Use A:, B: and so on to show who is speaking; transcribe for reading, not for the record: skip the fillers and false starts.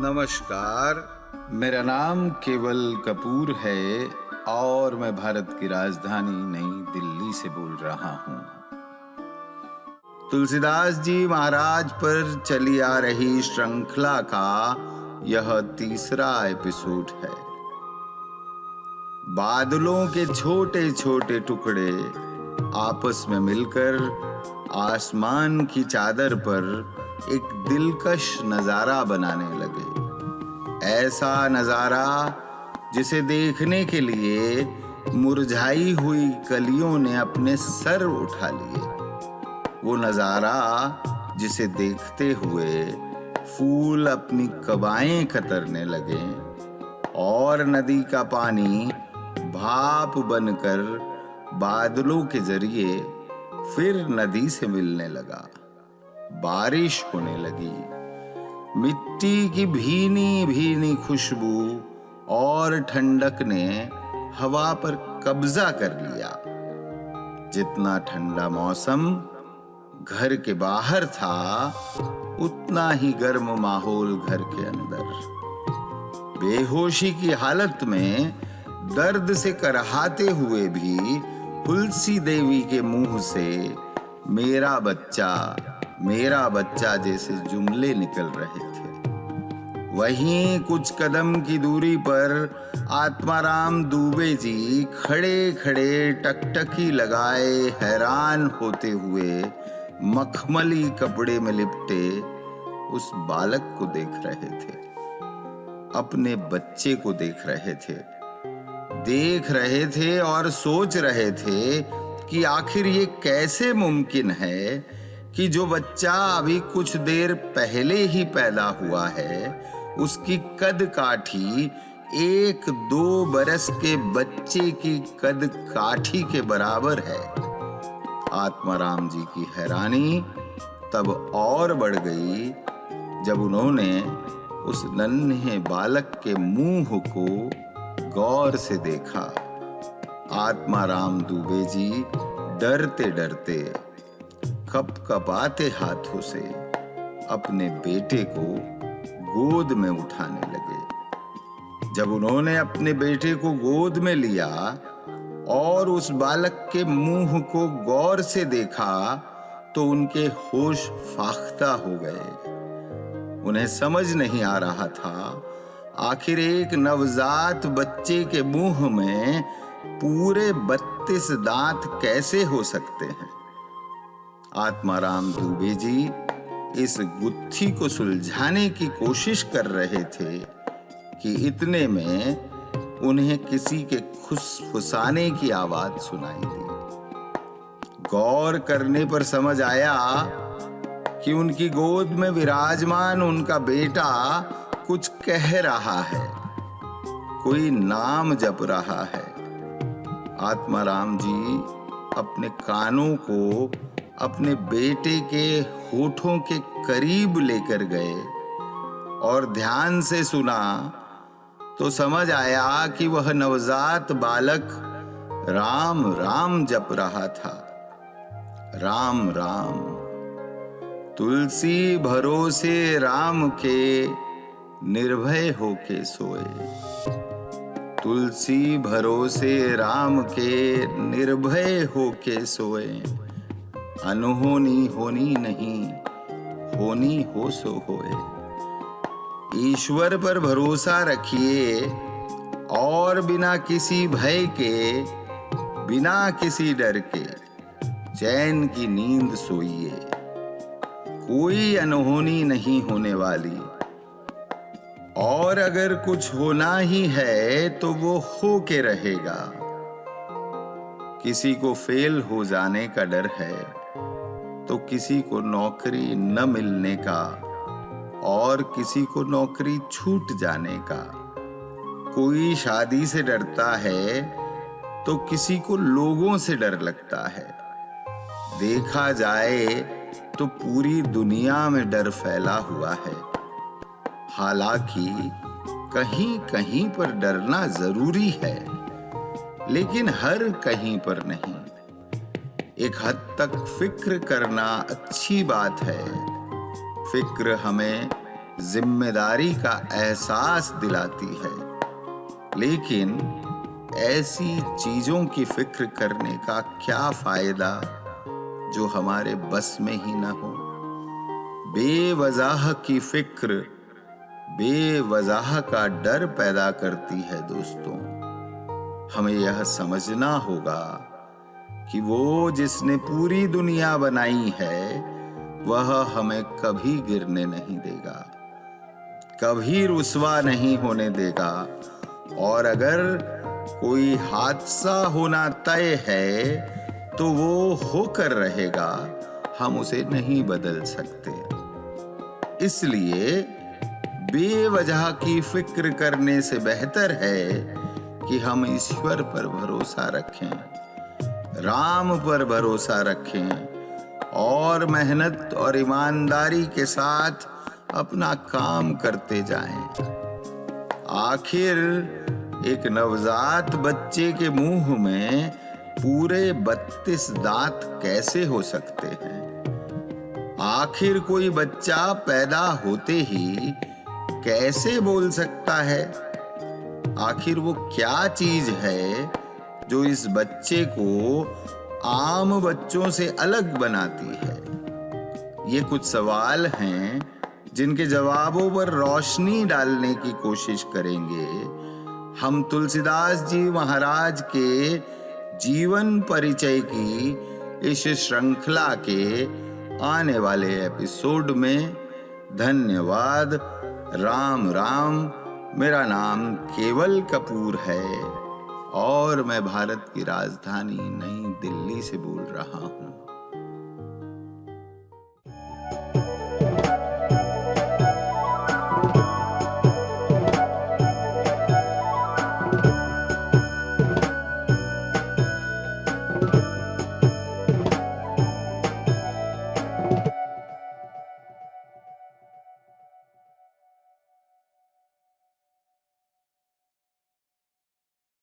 A: नमस्कार, मेरा नाम केवल कपूर है और मैं भारत की राजधानी नई दिल्ली से बोल रहा हूँ। तुलसीदास जी महाराज पर चली आ रही श्रृंखला का यह तीसरा एपिसोड है। बादलों के छोटे छोटे टुकड़े आपस में मिलकर आसमान की चादर पर एक दिलकश नजारा बनाने लगे। ऐसा नजारा जिसे देखने के लिए मुरझाई हुई कलियों ने अपने सर उठा लिए। वो नजारा जिसे देखते हुए फूल अपनी कवाएं कतरने लगे और नदी का पानी भाप बनकर बादलों के जरिए फिर नदी से मिलने लगा। बारिश होने लगी। मिट्टी की भीनी भीनी खुशबू और ठंडक ने हवा पर कब्जा कर लिया। जितना ठंडा मौसम घर के बाहर था, उतना ही गर्म माहौल घर के अंदर। बेहोशी की हालत में दर्द से करहाते हुए भी तुलसी देवी के मुंह से मेरा बच्चा जैसे जुमले निकल रहे थे। वहीं कुछ कदम की दूरी पर आत्माराम दुबे जी खड़े खड़े टकटकी लगाए हैरान होते हुए मखमली कपड़े में लिपटे उस बालक को देख रहे थे। अपने बच्चे को देख रहे थे और सोच रहे थे कि आखिर ये कैसे मुमकिन है कि जो बच्चा अभी कुछ देर पहले ही पैदा हुआ है, उसकी कद काठी 1-2 बरस के बच्चे की कद काठी के बराबर है। आत्माराम जी की हैरानी तब और बढ़ गई जब उन्होंने उस नन्हे बालक के मुंह को गौर से देखा। आत्माराम दुबे जी डरते डरते कपकपाते हाथों से अपने बेटे को गोद में उठाने लगे। जब उन्होंने अपने बेटे को गोद में लिया और उस बालक के मुंह को गौर से देखा तो उनके होश फाख्ता हो गए। उन्हें समझ नहीं आ रहा था आखिर एक नवजात बच्चे के मुंह में पूरे 32 दांत कैसे हो सकते हैं। आत्माराम दुबे जी इस गुत्थी को सुलझाने की कोशिश कर रहे थे कि इतने में उन्हें किसी के फुसफुसाने की आवाज सुनाई दी। गौर करने पर समझ आया कि उनकी गोद में विराजमान उनका बेटा कुछ कह रहा है, कोई नाम जप रहा है। आत्माराम जी अपने कानों को अपने बेटे के होठों के करीब लेकर गए और ध्यान से सुना तो समझ आया कि वह नवजात बालक राम राम जप रहा था। राम राम, तुलसी भरोसे राम के निर्भय होके सोए। तुलसी भरोसे राम के निर्भय होके सोए। अनहोनी होनी नहीं, होनी हो सो होए। ईश्वर पर भरोसा रखिए और बिना किसी भय के, बिना किसी डर के चैन की नींद सोइए। कोई अनहोनी नहीं होने वाली, और अगर कुछ होना ही है तो वो हो के रहेगा। किसी को फेल हो जाने का डर है तो किसी को नौकरी न मिलने का और किसी को नौकरी छूट जाने का। कोई शादी से डरता है तो किसी को लोगों से डर लगता है। देखा जाए तो पूरी दुनिया में डर फैला हुआ है। हालांकि कहीं कहीं पर डरना जरूरी है, लेकिन हर कहीं पर नहीं। एक हद तक फिक्र करना अच्छी बात है। फिक्र हमें जिम्मेदारी का एहसास दिलाती है। लेकिन ऐसी चीजों की फिक्र करने का क्या फायदा जो हमारे बस में ही ना हो। बेवजह की फिक्र बेवजह का डर पैदा करती है। दोस्तों, हमें यह समझना होगा कि वो जिसने पूरी दुनिया बनाई है वह हमें कभी गिरने नहीं देगा, कभी रुसवा नहीं होने देगा। और अगर कोई हादसा होना तय है तो वो होकर रहेगा, हम उसे नहीं बदल सकते। इसलिए बेवजह की फिक्र करने से बेहतर है कि हम ईश्वर पर भरोसा रखें, राम पर भरोसा रखें और मेहनत और ईमानदारी के साथ अपना काम करते जाएं। आखिर एक नवजात बच्चे के मुंह में पूरे 32 दांत कैसे हो सकते हैं? आखिर कोई बच्चा पैदा होते ही कैसे बोल सकता है? आखिर वो क्या चीज है जो इस बच्चे को आम बच्चों से अलग बनाती है? ये कुछ सवाल हैं जिनके जवाबों पर रोशनी डालने की कोशिश करेंगे हम तुलसीदास जी महाराज के जीवन परिचय की इस श्रृंखला के आने वाले एपिसोड में। धन्यवाद। राम राम। मेरा नाम केवल कपूर है और मैं भारत की राजधानी नई दिल्ली से बोल रहा हूँ।